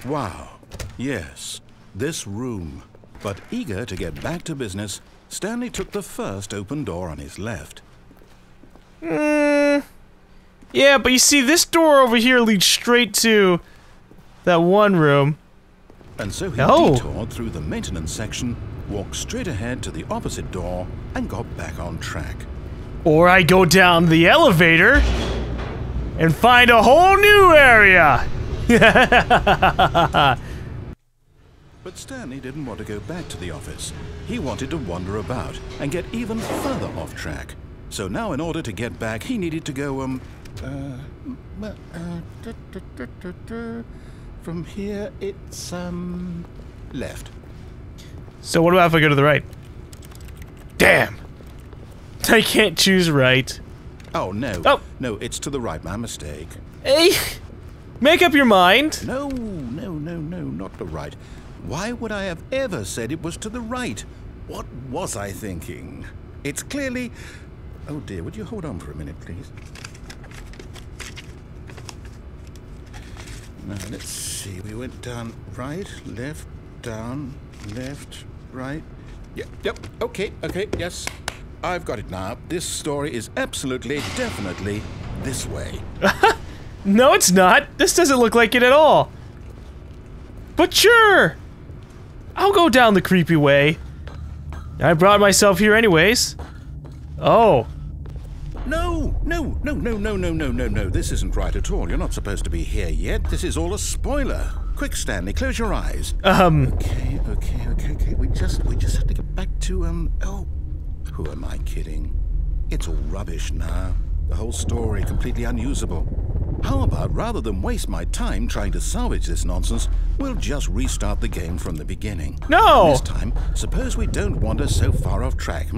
Wow. Yes, this room. But eager to get back to business, Stanley took the first open door on his left. Yeah, but you see, this door over here leads straight to that one room. And so he detoured through the maintenance section, walked straight ahead to the opposite door, and got back on track. Or I go down the elevator and find a whole new area. But Stanley didn't want to go back to the office. He wanted to wander about and get even further off track. So now in order to get back, he needed to go, from here, it's, left. So what about if I go to the right? Damn! I can't choose right. Oh, no. Oh. No, it's to the right, my mistake. Hey! Make up your mind! No, not the right. Why would I have ever said it was to the right? What was I thinking? It's clearly... Oh dear, would you hold on for a minute, please? Now, let's see. We went down right, left, down, left, right. Yep, okay, yes. I've got it now. This story is absolutely, definitely this way. No, it's not. This doesn't look like it at all. But sure! I'll go down the creepy way. I brought myself here anyways. Oh. No. This isn't right at all. You're not supposed to be here yet. This is all a spoiler. Quick, Stanley, close your eyes. Okay. We just have to get back to, oh. Who am I kidding? It's all rubbish now. The whole story completely unusable. How about, rather than waste my time trying to salvage this nonsense, we'll just restart the game from the beginning. No! This time, suppose we don't wander so far off track,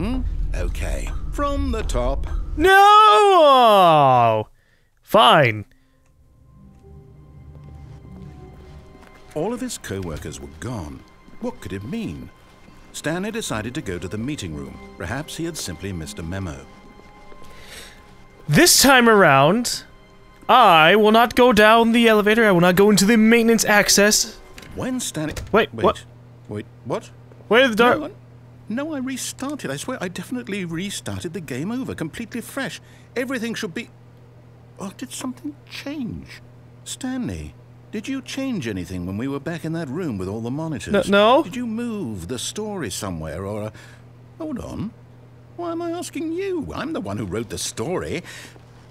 Okay. From the top. No! Fine. All of his co-workers were gone. What could it mean? Stanley decided to go to the meeting room. Perhaps he had simply missed a memo. This time around, I will not go down the elevator. I will not go into the maintenance access. When Stanley... Wait, what? Wait, what? Where did the door... No, I restarted. I swear, I definitely restarted the game over, completely fresh. Everything should be... Oh, did something change? Stanley, did you change anything when we were back in that room with all the monitors? No. Did you move the story somewhere, or... Hold on. Why am I asking you? I'm the one who wrote the story. It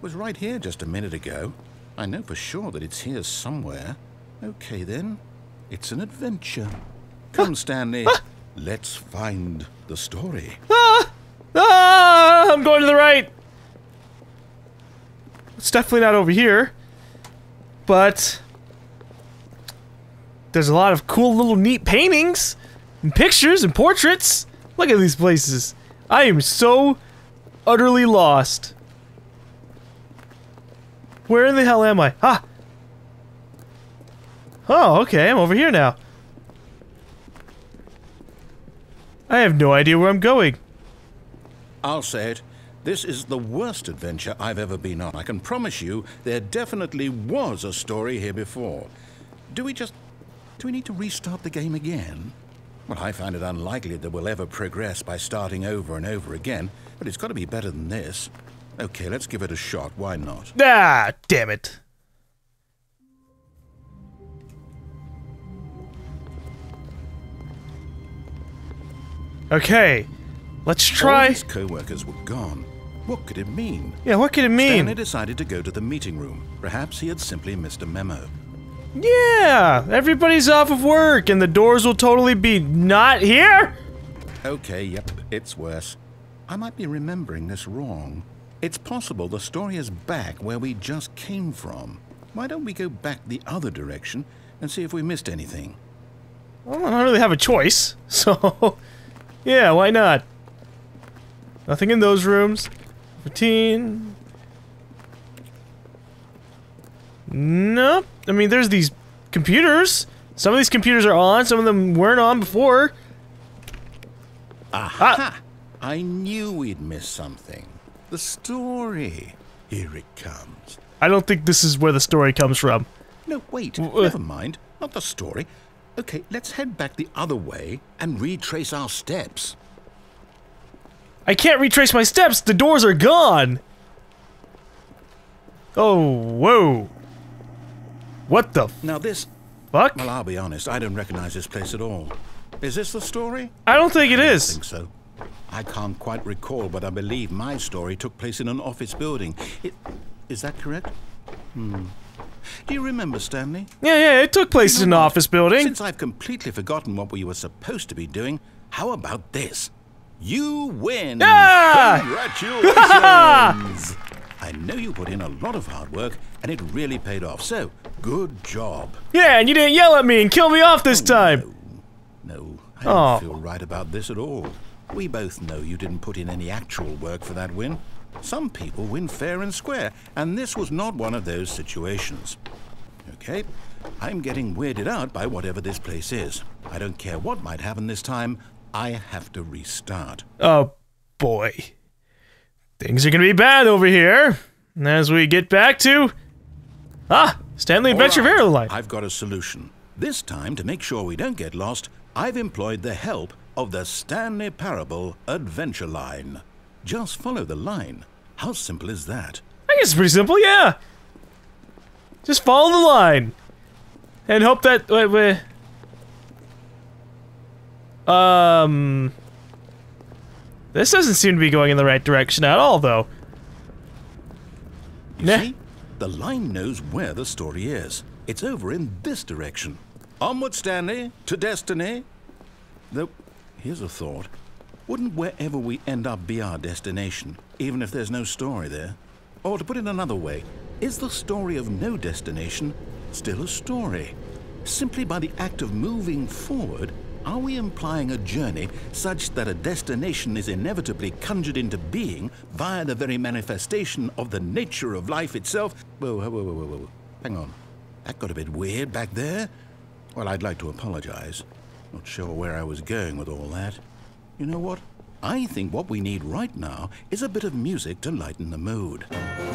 was right here just a minute ago. I know for sure that it's here somewhere. Okay, then. It's an adventure. Come, Stanley. Let's find the story. I'm going to the right. It's definitely not over here. But there's a lot of cool little neat paintings and pictures and portraits. Look at these places. I am so utterly lost. Where in the hell am I? Ah! Oh, okay, I'm over here now. I have no idea where I'm going. I'll say it. This is the worst adventure I've ever been on. I can promise you there definitely was a story here before. Do we need to restart the game again? Well, I find it unlikely that we'll ever progress by starting over and over again, but it's got to be better than this. Okay, let's give it a shot. Why not? Ah, damn it. Okay, let's try. All his co-workers were gone. What could it mean? Yeah, what could it mean? Stanley decided to go to the meeting room. Perhaps he had simply missed a memo. Yeah, everybody's off of work and the doors will totally be not here? Okay, yep, it's worse. I might be remembering this wrong. It's possible the story is back where we just came from. Why don't we go back the other direction and see if we missed anything? Well, I don't really have a choice, so... yeah, why not? Nothing in those rooms. Routine. Nope. I mean, there's these computers. Some of these computers are on, some of them weren't on before. Aha! I knew we'd missed something. The story. Here it comes. I don't think this is where the story comes from. No, wait. Never mind. not the story. Okay, let's head back the other way and retrace our steps. I can't retrace my steps. The doors are gone. Oh, whoa. What the Now this... fuck? Well, I'll be honest, I don't recognize this place at all. Is this the story? I don't think it I is. think so. I can't quite recall, but I believe my story took place in an office building. Is that correct? Do you remember, Stanley? Yeah, it took place in an office building. Since I've completely forgotten what we were supposed to be doing, how about this? You win! Ah! Congratulations! I know you put in a lot of hard work, and it really paid off, so good job. Yeah, and you didn't yell at me and kill me off this time. No, I don't feel right about this at all. We both know you didn't put in any actual work for that win. Some people win fair and square, and this was not one of those situations. Okay, I'm getting weirded out by whatever this place is. I don't care what might happen this time, I have to restart. Oh, boy. Things are gonna be bad over here. As we get back to... Stanley Adventure Greenlight. I've got a solution. This time, to make sure we don't get lost, I've employed the help of the Stanley Parable adventure line. Just follow the line. How simple is that? I guess it's pretty simple, yeah. Just follow the line. And hope that... This doesn't seem to be going in the right direction at all, though. You see? The line knows where the story is. It's over in this direction. Onward, Stanley, to destiny. Though, here's a thought. Wouldn't wherever we end up be our destination, even if there's no story there? Or to put it another way, is the story of no destination still a story? Simply by the act of moving forward, are we implying a journey such that a destination is inevitably conjured into being via the very manifestation of the nature of life itself? Whoa. Hang on. That got a bit weird back there. Well, I'd like to apologize. Not sure where I was going with all that. You know what? I think what we need right now is a bit of music to lighten the mood.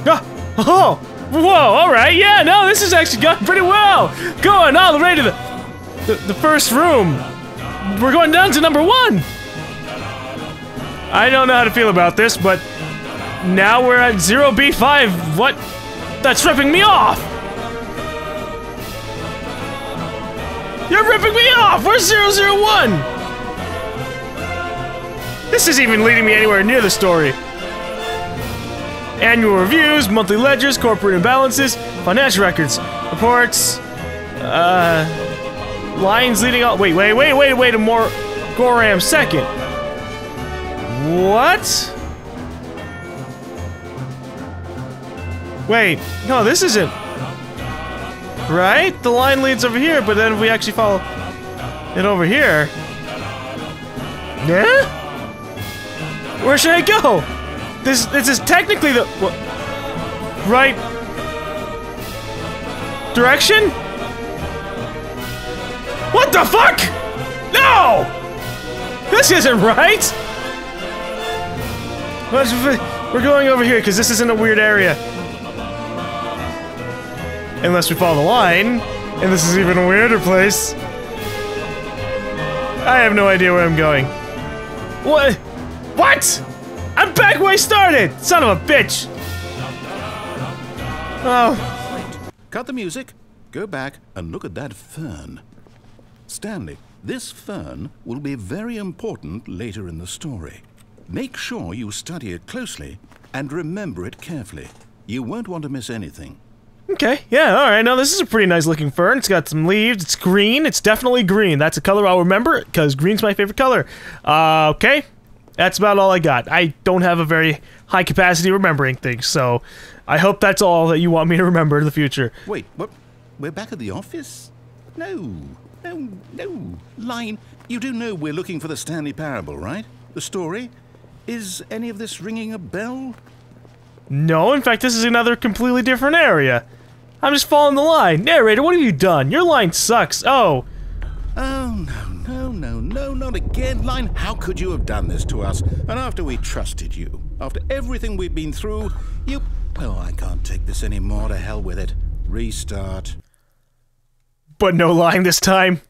Oh! Whoa, alright, yeah, no, this has actually gone pretty well! Going all the way to the first room! We're going down to number 1! I don't know how to feel about this, but now we're at 0B5. What? That's ripping me off! You're ripping me off! Where's 001? This isn't even leading me anywhere near the story. Annual reviews, monthly ledgers, corporate imbalances, financial records, reports, lines leading up. Wait a more GaLm second. What? Wait, no, this isn't. Right? The line leads over here, but then if we actually follow it over here. Yeah? Where should I go? This is technically the right direction? What the fuck? No! This isn't right! We're going over here because this isn't a weird area. Unless we follow the line, and this is even a weirder place. I have no idea where I'm going. What? What? I'm back where I started! Son of a bitch! Oh. Cut the music, go back and look at that fern. Stanley, this fern will be very important later in the story. Make sure you study it closely and remember it carefully. You won't want to miss anything. Okay, yeah, alright, now this is a pretty nice looking fern. It's got some leaves, it's green, it's definitely green. That's a color I'll remember, because green's my favorite color. Okay. That's about all I got. I don't have a very high capacity remembering things, so I hope that's all that you want me to remember in the future. Wait, what? We're back at the office? No. Line, you do know we're looking for the Stanley Parable, right? The story? Is any of this ringing a bell? No, in fact, this is another completely different area. I'm just following the line. Narrator, what have you done? Your line sucks. Oh. Oh, no, not again, Line. How could you have done this to us? And after we trusted you, after everything we've been through, you... Well, I can't take this anymore. To hell with it. Restart. But no lying this time.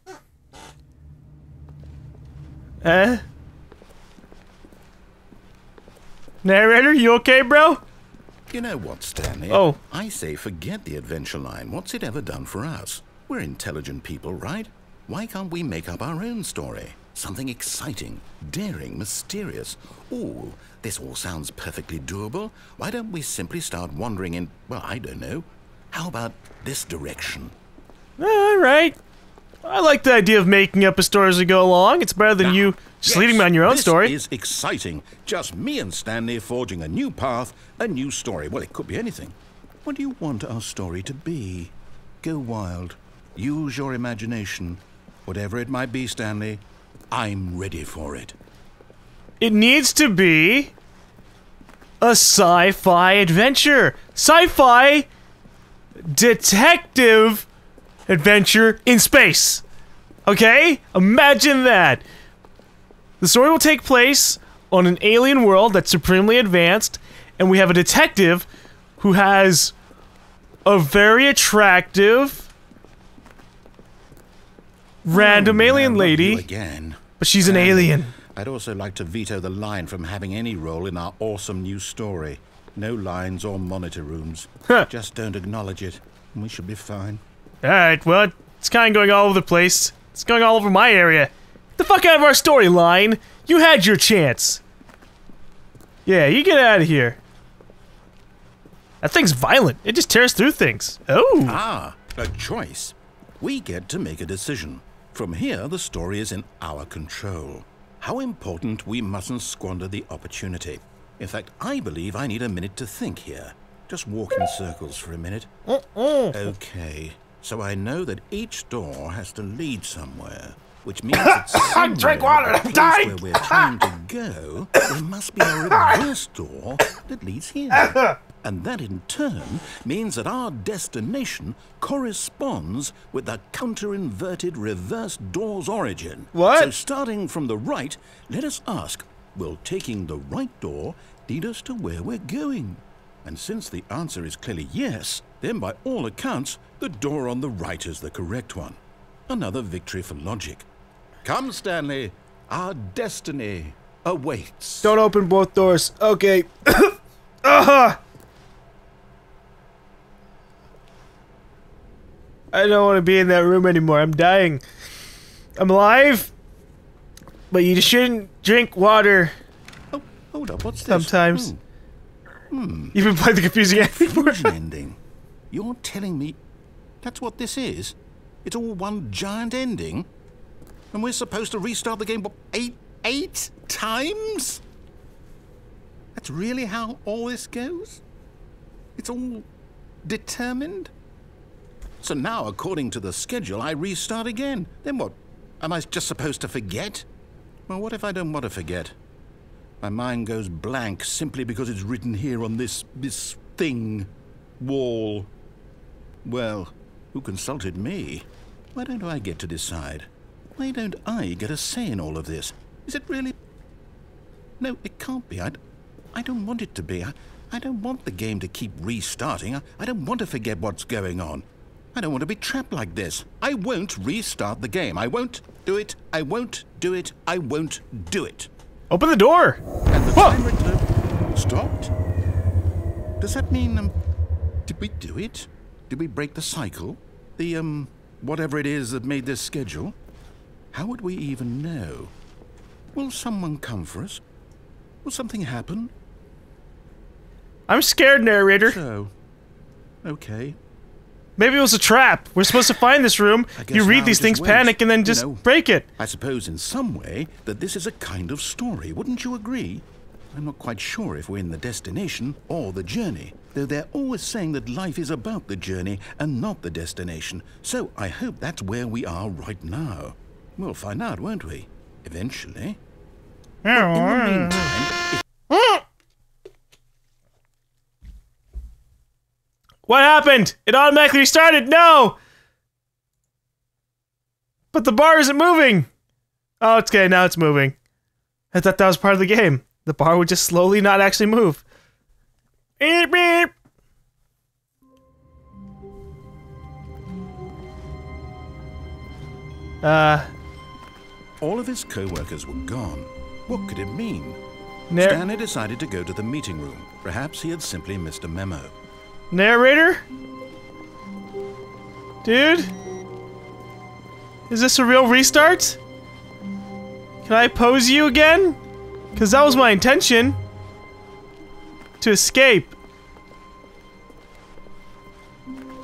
Narrator, you okay, bro? You know what, Stanley? Oh. I say forget the adventure line. What's it ever done for us? We're intelligent people, right? Why can't we make up our own story? Something exciting, daring, mysterious. Ooh, this all sounds perfectly doable. Why don't we simply start wandering in, well, I don't know. How about this direction? Alright. I like the idea of making up a story as we go along. It's better than you just leading me on your own story. This is exciting. Just me and Stanley forging a new path, a new story. Well, it could be anything. What do you want our story to be? Go wild. Use your imagination. Whatever it might be, Stanley, I'm ready for it. It needs to be a sci-fi adventure. Sci-fi detective adventure in space. Okay? Imagine that. The story will take place on an alien world that's supremely advanced, and we have a detective who has a very attractive random alien lady, again. But she's an alien. I'd also like to veto the line from having any role in our awesome new story. No lines or monitor rooms. Just don't acknowledge it, and we should be fine. Alright, well, it's kind of going all over the place. It's going all over my area. Get the fuck out of our storyline. You had your chance. Yeah, you get out of here. That thing's violent. It just tears through things. Oh. Ah, a choice. We get to make a decision. From here, the story is in our control. How important we mustn't squander the opportunity. In fact, I believe I need a minute to think here. Just walk in circles for a minute. Okay, so I know that each door has to lead somewhere, which means that somewhere, drink water, the place where we're trying to go, there must be a reverse door that leads here. And that in turn means that our destination corresponds with the counter-inverted reverse door's origin. What? So starting from the right, let us ask, will taking the right door lead us to where we're going? And since the answer is clearly yes, then by all accounts, the door on the right is the correct one. Another victory for logic. Come, Stanley, our destiny awaits. Don't open both doors. Okay. I don't want to be in that room anymore. I'm dying. I'm alive, but you shouldn't drink water. Oh, hold up. What's this? Sometimes. You've been playing the confusing ending. You're telling me that's what this is? It's all one giant ending? And we're supposed to restart the game, what, eight times? That's really how all this goes? It's all determined? So now, according to the schedule, I restart again. Then what? Am I just supposed to forget? Well, what if I don't want to forget? My mind goes blank simply because it's written here on this thing, wall. Well, who consulted me? Why don't I get to decide? Why don't I get a say in all of this? Is it really? No, it can't be. I don't want it to be. I don't want the game to keep restarting. I don't want to forget what's going on. I don't want to be trapped like this. I won't restart the game. I won't do it. I won't do it. I won't do it. Open the door. And the timer clock stopped? Does that mean, did we do it? Did we break the cycle? The, whatever it is that made this schedule? How would we even know? Will someone come for us? Will something happen? I'm scared, narrator. So, okay. Maybe it was a trap. We're supposed to find this room. You read these things, panic, and then just break it. I suppose in some way that this is a kind of story. Wouldn't you agree? I'm not quite sure if we're in the destination or the journey, though they're always saying that life is about the journey and not the destination. So I hope that's where we are right now. We'll find out, won't we? Eventually. But in the meantime, What happened? It automatically restarted. No! But the bar isn't moving. Oh, it's okay. Now it's moving. I thought that was part of the game. The bar would just slowly not actually move. Beep, beep. All of his co-workers were gone. What could it mean? Stanley decided to go to the meeting room. Perhaps he had simply missed a memo. Narrator? Dude? Is this a real restart? Can I pose you again? Because that was my intention. To escape.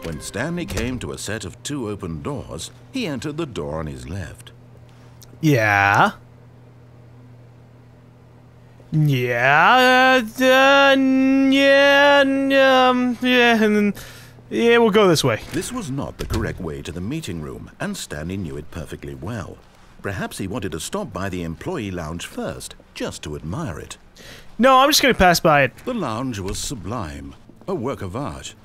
When Stanley came to a set of 2 open doors, he entered the door on his left. Yeah. Yeah, yeah, we'll go this way. This was not the correct way to the meeting room, and Stanley knew it perfectly well. Perhaps he wanted to stop by the employee lounge first, just to admire it. No, I'm just gonna pass by it. The lounge was sublime, a work of art.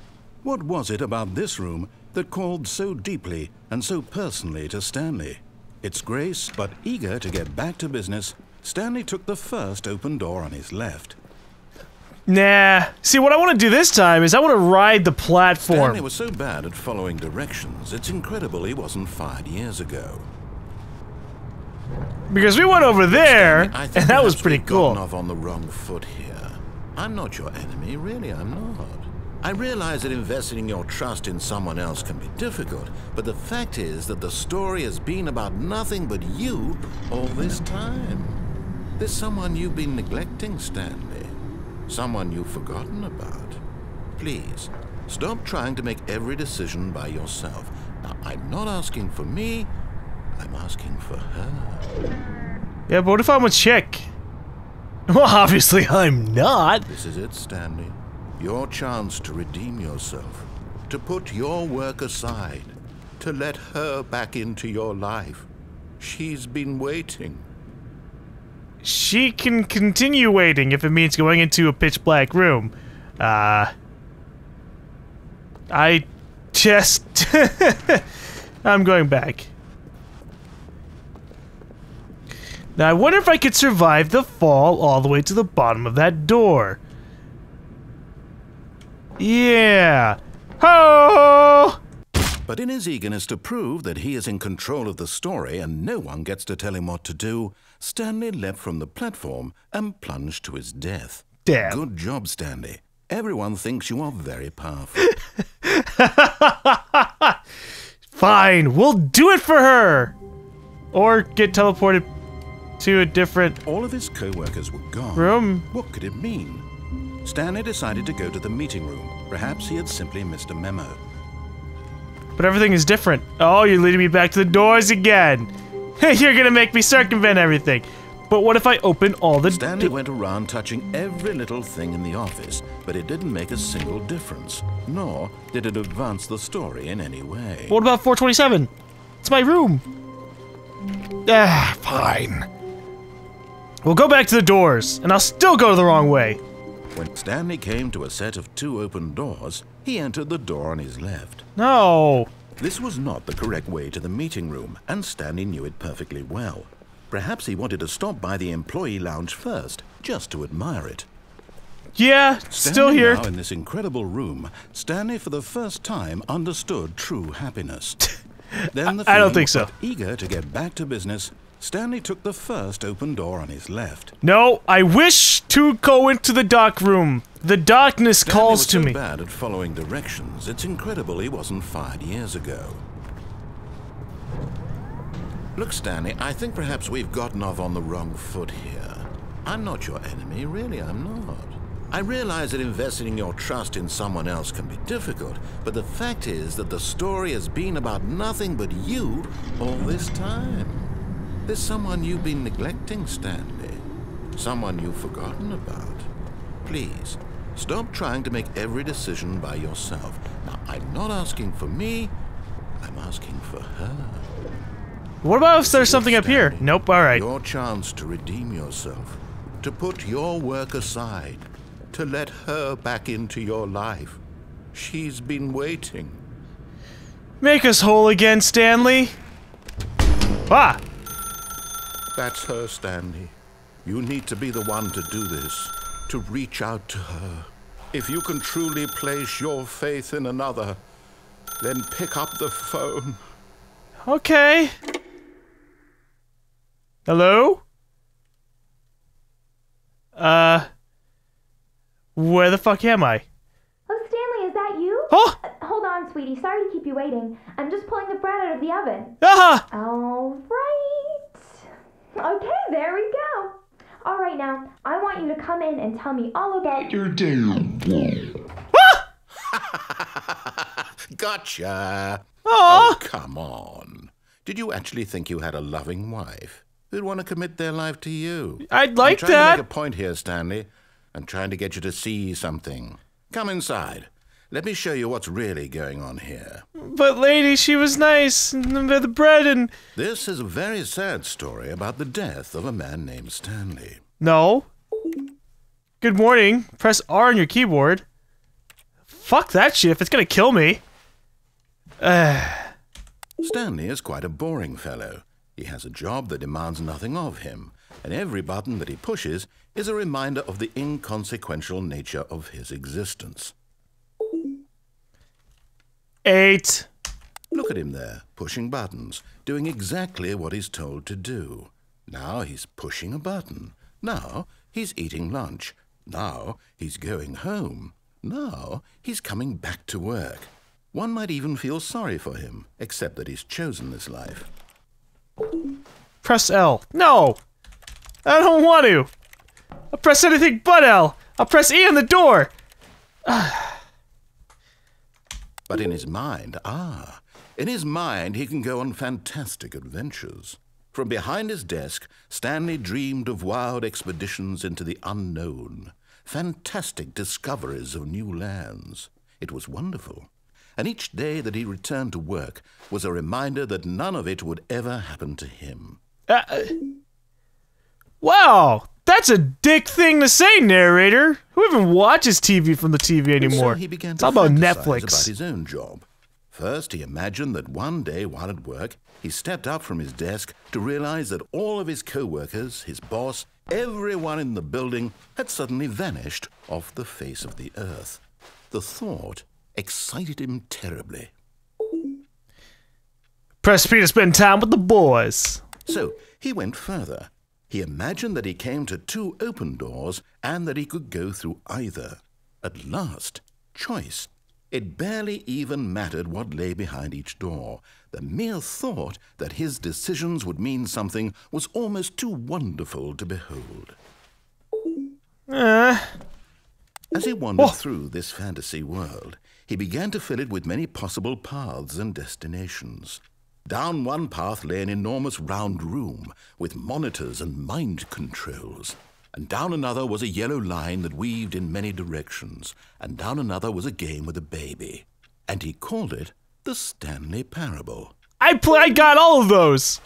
What was it about this room that called so deeply and so personally to Stanley? Its grace, but eager to get back to business, Stanley took the first open door on his left. Nah. See, what I want to do this time is I want to ride the platform. Stanley was so bad at following directions, it's incredible he wasn't fired years ago. Because we went over there, and that was pretty cool. Gotten off on the wrong foot here. I'm not your enemy, really, I'm not. I realize that investing your trust in someone else can be difficult, but the fact is that the story has been about nothing but you all this time. There's someone you've been neglecting, Stanley. Someone you've forgotten about. Please, stop trying to make every decision by yourself. Now, I'm not asking for me, I'm asking for her. Yeah, but what if I'm a chick? Well, obviously I'm not. This is it, Stanley. Your chance to redeem yourself. To put your work aside. To let her back into your life. She's been waiting. She can continue waiting if it means going into a pitch black room. I just... I'm going back. Now I wonder if I could survive the fall all the way to the bottom of that door. Yeah. Ho! But in his eagerness to prove that he is in control of the story and no one gets to tell him what to do, Stanley leapt from the platform and plunged to his death. Damn. Good job, Stanley. Everyone thinks you are very powerful. Fine, we'll do it for her! Or get teleported to a different... All of his co-workers were gone. Room? What could it mean? Stanley decided to go to the meeting room. Perhaps he had simply missed a memo. But everything is different. Oh, you're leading me back to the doors again. You're gonna make me circumvent everything. But what if I open all the... Stanley went around touching every little thing in the office, but it didn't make a single difference. Nor did it advance the story in any way. What about 427? It's my room. Ah, fine. We'll go back to the doors, and I'll still go the wrong way. When Stanley came to a set of 2 open doors, he entered the door on his left. No. This was not the correct way to the meeting room, and Stanley knew it perfectly well. Perhaps he wanted to stop by the employee lounge first, just to admire it. Yeah, still here. Now in this incredible room, Stanley for the first time understood true happiness. Then I don't think so. Eager to get back to business, Stanley took the first open door on his left. No, I wish to go into the dark room. The darkness calls to me. Stanley was so bad at following directions, it's incredible he wasn't fired years ago. Look, Stanley, I think perhaps we've gotten off on the wrong foot here. I'm not your enemy, really, I'm not. I realize that investing your trust in someone else can be difficult, but the fact is that the story has been about nothing but you all this time. There's someone you've been neglecting, Stanley. Someone you've forgotten about. Please, stop trying to make every decision by yourself. Now, I'm not asking for me, I'm asking for her. What about if there's something up here? Nope, alright. Your chance to redeem yourself. To put your work aside. To let her back into your life. She's been waiting. Make us whole again, Stanley. Ah! That's her, Stanley. You need to be the one to do this. To reach out to her. If you can truly place your faith in another, then pick up the phone. Okay. Hello? Where the fuck am I? Oh, Stanley, is that you? Oh! Hold on, sweetie. Sorry to keep you waiting. I'm just pulling the bread out of the oven. Ah! All right. Okay, there we go. All right, now, I want you to come in and tell me all about your day. Gotcha. Aw. Oh, come on. Did you actually think you had a loving wife who'd want to commit their life to you? I'd like I'm trying that. to make a point here, Stanley. I'm trying to get you to see something. Come inside. Let me show you what's really going on here. But lady, she was nice. And the bread and... This is a very sad story about the death of a man named Stanley. No. Good morning. Press R on your keyboard. Fuck that shit if it's gonna kill me. Stanley is quite a boring fellow. He has a job that demands nothing of him, and every button that he pushes is a reminder of the inconsequential nature of his existence. 8. Look at him there, pushing buttons, doing exactly what he's told to do. Now he's pushing a button. Now he's eating lunch. Now he's going home. Now he's coming back to work. One might even feel sorry for him, except that he's chosen this life. Press L. No! I don't want to! I'll press anything but L! I'll press E on the door! But in his mind, in his mind he can go on fantastic adventures. From behind his desk, Stanley dreamed of wild expeditions into the unknown, fantastic discoveries of new lands. It was wonderful. And each day that he returned to work was a reminder that none of it would ever happen to him. Wow! That's a dick thing to say, narrator! Who even watches TV from the TV anymore? So he began It's to all about fantasize Netflix. about his own job. First, he imagined that one day while at work, he stepped up from his desk to realize that all of his co-workers, his boss, everyone in the building had suddenly vanished off the face of the earth. The thought excited him terribly. Press P to spend time with the boys. So he went further. He imagined that he came to 2 open doors and that he could go through either. At last, choice. It barely even mattered what lay behind each door. The mere thought that his decisions would mean something was almost too wonderful to behold. As he wandered through this fantasy world, he began to fill it with many possible paths and destinations. Down one path lay an enormous round room with monitors and mind controls. And down another was a yellow line that weaved in many directions. And down another was a game with a baby. And he called it the Stanley Parable. I got all of those!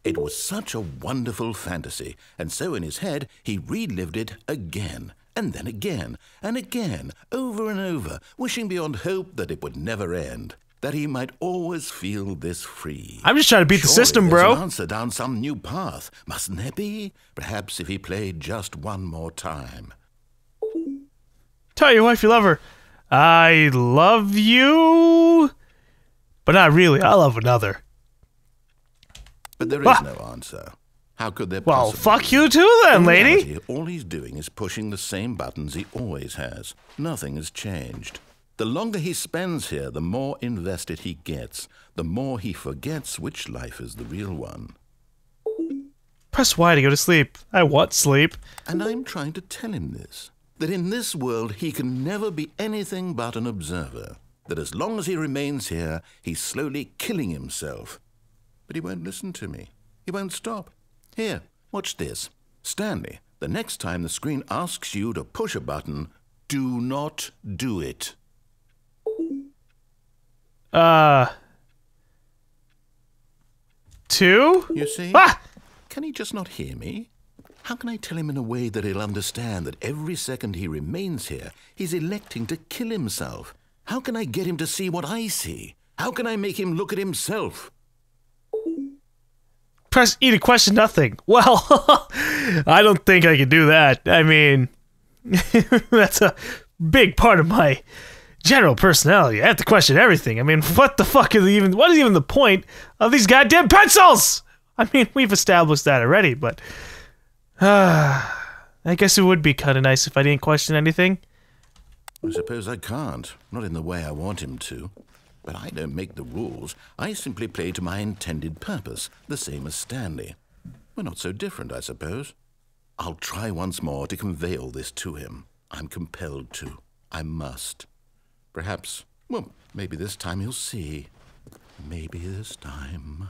It was such a wonderful fantasy, and so in his head he relived it again, and then again, and again, over and over, wishing beyond hope that it would never end, that he might always feel this free. I'm just trying to beat the system, There's bro. an answer down some new path, mustn't there be? Perhaps if he played just one more time. Tell your wife you love her. I love you, but not really. I love another. But there is no answer. How could there Well, possibly fuck be? you too then, In lady. reality, all he's doing is pushing the same buttons he always has. Nothing has changed. The longer he spends here, the more invested he gets, the more he forgets which life is the real one. Press Y to go to sleep. I want sleep. And I'm trying to tell him this, that in this world he can never be anything but an observer, that as long as he remains here, he's slowly killing himself. But he won't listen to me. He won't stop. Here, watch this. Stanley, the next time the screen asks you to push a button, do not do it. 2? You see? Ah! Can he just not hear me? How can I tell him in a way that he'll understand that every second he remains here, he's electing to kill himself? How can I get him to see what I see? How can I make him look at himself? Press E to question nothing. Well, I don't think I can do that. I mean, that's a big part of my general personality. I have to question everything. I mean, what the fuck is even the point of these goddamn pencils? I mean, we've established that already, but... I guess it would be kind of nice if I didn't question anything. I suppose I can't. Not in the way I want him to. But I don't make the rules. I simply play to my intended purpose, the same as Stanley. We're not so different, I suppose. I'll try once more to convey all this to him. I'm compelled to. I must. Perhaps, well, maybe this time he'll see. Maybe this time.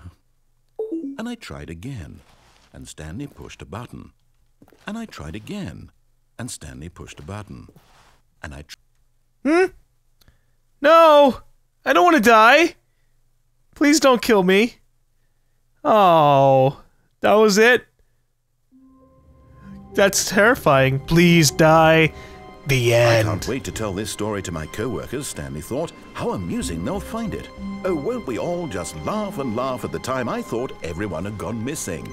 And I tried again, and Stanley pushed a button. And I tried again, and Stanley pushed a button. And I No! I don't want to die! Please don't kill me. Oh, that was it? That's terrifying. Please die. The end. I can't wait to tell this story to my co-workers, Stanley thought. How amusing they'll find it. Oh, won't we all just laugh and laugh at the time I thought everyone had gone missing.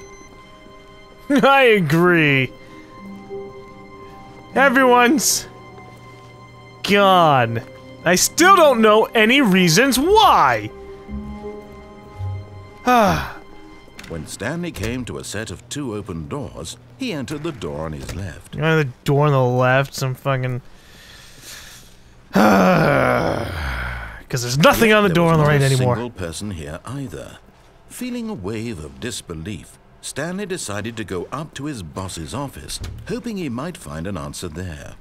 I agree. Everyone's gone. I still don't know any reasons why. When Stanley came to a set of 2 open doors, he entered the door on his left. The door on the left, some fucking... Because there's nothing on the door on the right anymore. There was not a single person here either. Feeling a wave of disbelief, Stanley decided to go up to his boss's office, hoping he might find an answer there.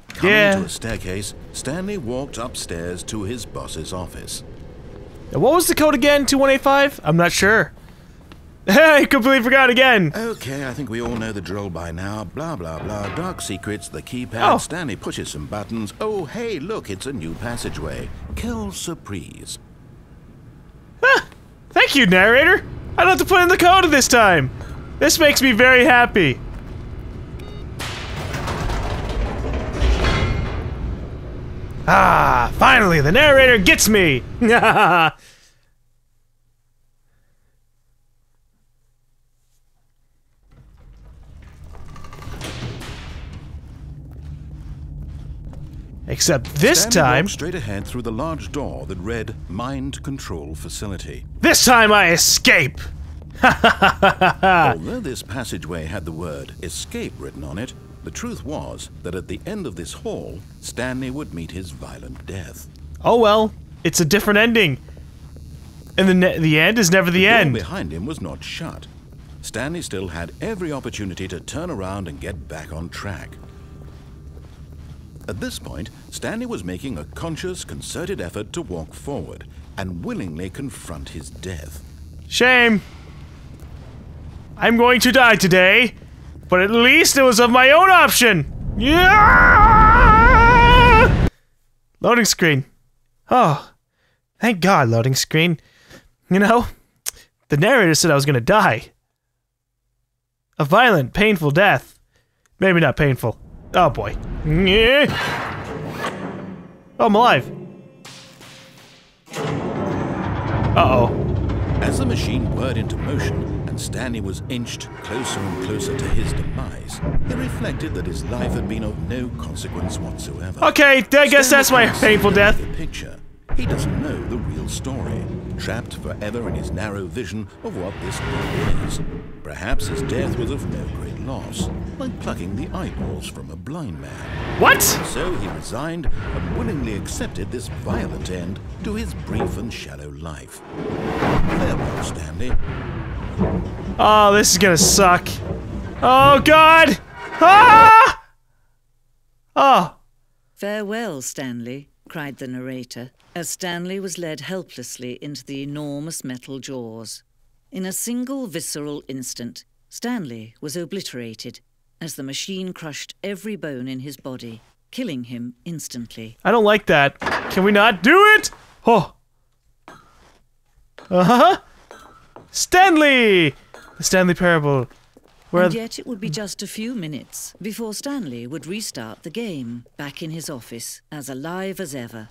Coming to a staircase, Stanley walked upstairs to his boss's office. What was the code again? 2185? I'm not sure. I completely forgot again. Okay, I think we all know the drill by now. Blah, blah, blah. Dark secrets, the keypad. Oh. Stanley pushes some buttons. Oh, hey, look, it's a new passageway. Quelle surprise. Thank you, narrator. I don't have to put in the code this time. This makes me very happy. Finally, the narrator gets me. Except this Stanley time... walked straight ahead through the large door that read Mind Control Facility. This time I escape! Although this passageway had the word escape written on it, the truth was that at the end of this hall, Stanley would meet his violent death. Oh well, it's a different ending. And the end is never the end. The door behind him was not shut. Stanley still had every opportunity to turn around and get back on track. At this point, Stanley was making a conscious, concerted effort to walk forward and willingly confront his death. Shame. I'm going to die today, but at least it was of my own option. Yeah! Loading screen. Oh, thank God, loading screen. You know, the narrator said I was going to die. A violent, painful death. Maybe not painful. Oh boy. Oh, I'm alive. Uh-oh. As the machine whirred into motion and Stanley was inched closer and closer to his demise, he reflected that his life had been of no consequence whatsoever. Okay, I guess that's my painful death. The picture. He doesn't know the real story, trapped forever in his narrow vision of what this world is. Perhaps his death was of no great loss, like plucking the eyeballs from a blind man. What? So he resigned and willingly accepted this violent end to his brief and shallow life. Farewell, Stanley. Oh, this is gonna suck. Oh, God! Ah! Oh. Farewell, Stanley, cried the narrator, as Stanley was led helplessly into the enormous metal jaws. In a single visceral instant, Stanley was obliterated as the machine crushed every bone in his body, killing him instantly. I don't like that. Can we not do it? Oh. Uh-huh. Stanley! The Stanley Parable. And yet it would be just a few minutes before Stanley would restart the game, back in his office, as alive as ever.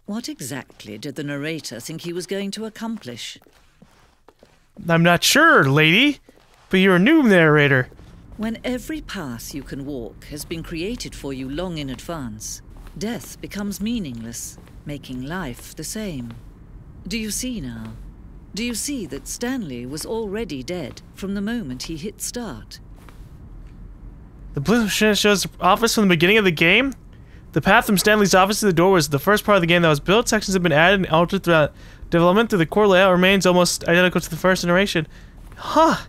What exactly did the narrator think he was going to accomplish? I'm not sure, lady, but you're a new narrator. When every path you can walk has been created for you long in advance, death becomes meaningless, making life the same. Do you see now? Do you see that Stanley was already dead from the moment he hit start? The blue shows the office from the beginning of the game. The path from Stanley's office to the door was the first part of the game that was built. Sections have been added and altered throughout development. Through the core layout remains almost identical to the first narration. Huh.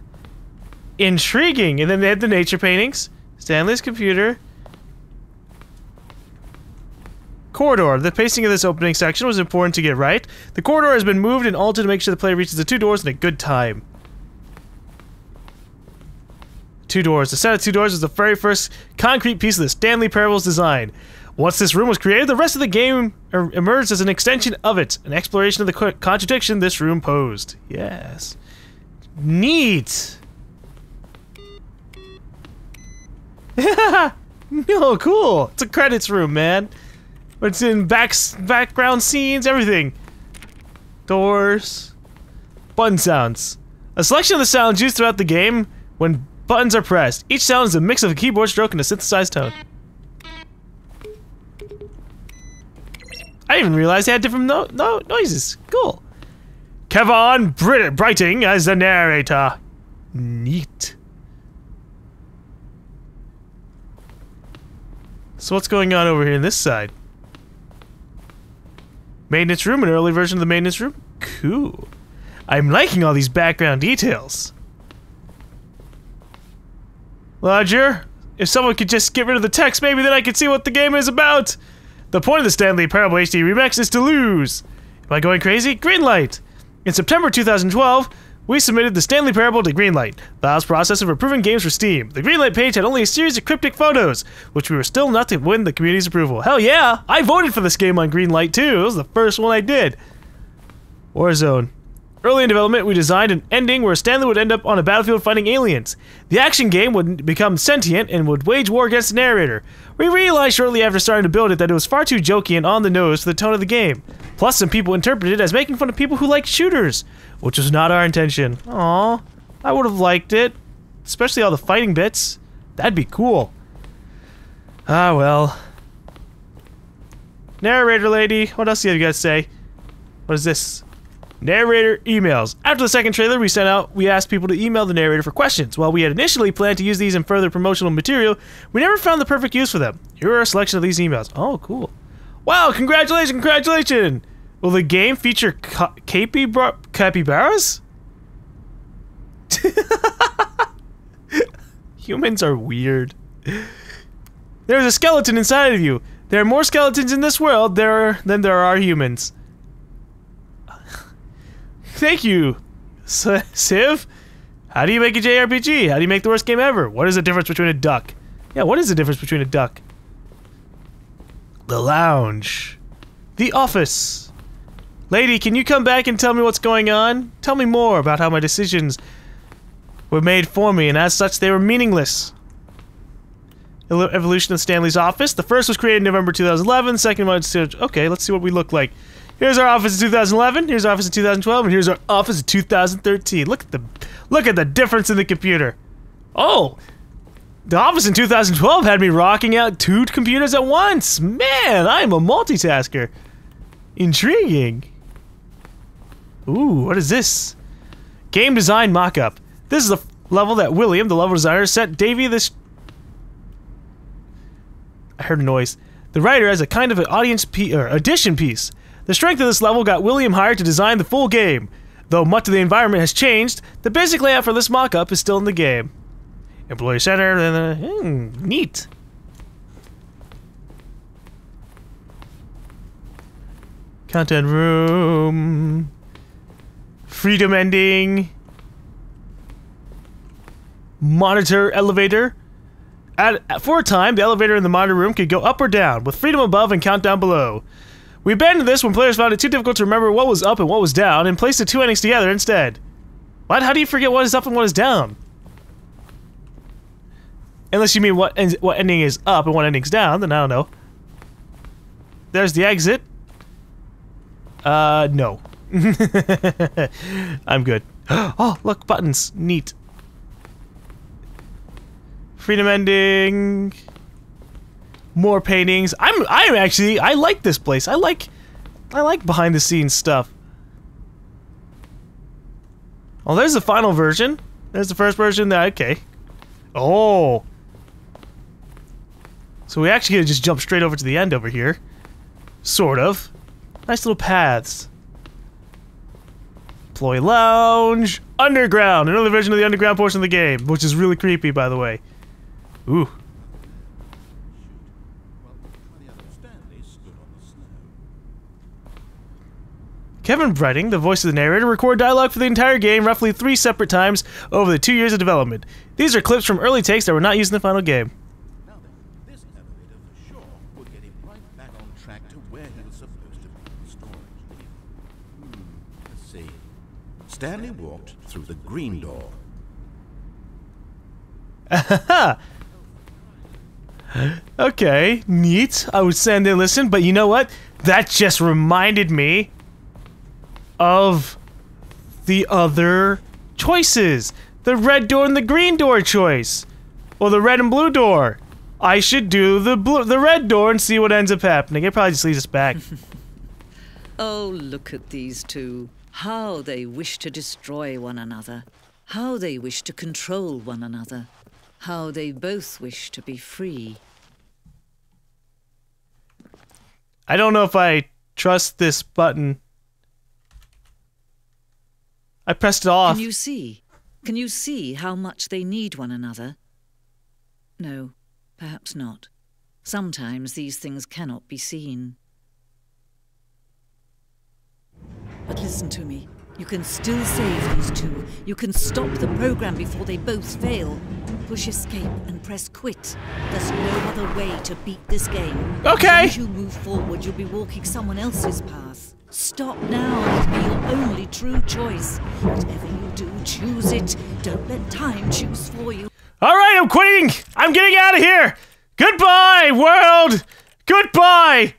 Intriguing. And then they had the nature paintings. Stanley's computer. Corridor. The pacing of this opening section was important to get right. The corridor has been moved and altered to make sure the player reaches the 2 doors in a good time. 2 doors. The set of 2 doors was the very first concrete piece of the Stanley Parable's design. Once this room was created, the rest of the game emerged as an extension of it, an exploration of the contradiction this room posed. Yes. Neat! Oh, cool! It's a credits room, man. It's in background scenes, everything. Doors. Button sounds. A selection of the sounds used throughout the game when buttons are pressed. Each sound is a mix of a keyboard stroke and a synthesized tone. I didn't even realize they had different noises. Cool. Kevan Brighting as the narrator. Neat. So what's going on over here in this side? Maintenance room, an early version of the maintenance room? Cool. I'm liking all these background details. Roger, if someone could just get rid of the text, maybe then I could see what the game is about. The point of the Stanley Parable HD Remix is to lose. Am I going crazy? Greenlight. In September 2012, we submitted the Stanley Parable to Greenlight, the house process of approving games for Steam. The Greenlight page had only a series of cryptic photos, which we were still not to win the community's approval. Hell yeah! I voted for this game on Greenlight too. It was the first one I did. Warzone. Early in development, we designed an ending where Stanley would end up on a battlefield fighting aliens. The action game would become sentient and would wage war against the narrator. We realized shortly after starting to build it that it was far too jokey and on the nose for the tone of the game. Plus, some people interpreted it as making fun of people who like shooters, which was not our intention. Aww, I would have liked it. Especially all the fighting bits. That'd be cool. Ah, well. Narrator lady, what else do you guys say? What is this? Narrator emails. After the second trailer we asked people to email the narrator for questions. While we had initially planned to use these in further promotional material, we never found the perfect use for them. Here are a selection of these emails. Oh, cool. Wow, congratulations, congratulations! Will the game feature capybaras? Humans are weird. There's a skeleton inside of you. There are more skeletons in this world than there are humans. Thank you, Civ. How do you make a JRPG? How do you make the worst game ever? What is the difference between a duck? Yeah, what is the difference between a duck? The lounge. The office. Lady, can you come back and tell me what's going on? Tell me more about how my decisions were made for me, and as such, they were meaningless. Evolution of Stanley's office. The first was created in November 2011. Second one was... Okay, let's see what we look like. Here's our office in 2011, here's our office in 2012, and here's our office in 2013. Look at the difference in the computer. Oh, the office in 2012 had me rocking out 2 computers at once. Man, I am a multitasker. Intriguing. Ooh, what is this? Game design mockup. This is the level that William, the level designer, sent Davey this... I heard a noise. The writer as a kind of an audience addition piece. The strength of this level got William hired to design the full game. Though much of the environment has changed, the basic layout for this mock-up is still in the game. Employee center, neat. Content room. Freedom ending. Monitor elevator. For a time, the elevator in the monitor room could go up or down, with freedom above and countdown below. We abandoned this when players found it too difficult to remember what was up and what was down, and placed the 2 endings together instead. What? How do you forget what is up and what is down? Unless you mean what ending is up and what ending's down, then I don't know. There's the exit. No. I'm good. Oh, look, buttons. Neat. Freedom ending. More paintings. I'm actually, I like this place. I like behind the scenes stuff. Oh, there's the final version. There's the first version. Okay. Oh. So we actually gotta just jump straight over to the end over here. Sort of. Nice little paths. Employee lounge. Underground. Another version of the underground portion of the game, which is really creepy, by the way. Ooh. Kevan Brighting, the voice of the narrator, recorded dialogue for the entire game roughly 3 separate times over the 2 years of development. These are clips from early takes that were not used in the final game. Now then, this narrator for sure will get him right back on track to where he was supposed to be in the story. Let's see. Stanley walked through the green door. Okay, neat. I would stand there and listen, but you know what? That just reminded me of the other choices. The red door and the green door choice. Or the red and blue door. I should do the red door and see what ends up happening. It probably just leads us back. Oh, look at these two. How they wish to destroy one another. How they wish to control one another. How they both wish to be free. I don't know if I trust this button. I pressed it off. Can you see? Can you see how much they need one another? No, perhaps not. Sometimes these things cannot be seen. But listen to me. You can still save these two. You can stop the program before they both fail. Push escape and press quit. There's no other way to beat this game. Okay. As you move forward, you'll be walking someone else's path. Stop now. It'll be your only true choice. Whatever you do, choose it. Don't let time choose for you. All right, I'm quitting. I'm getting out of here. Goodbye, world. Goodbye.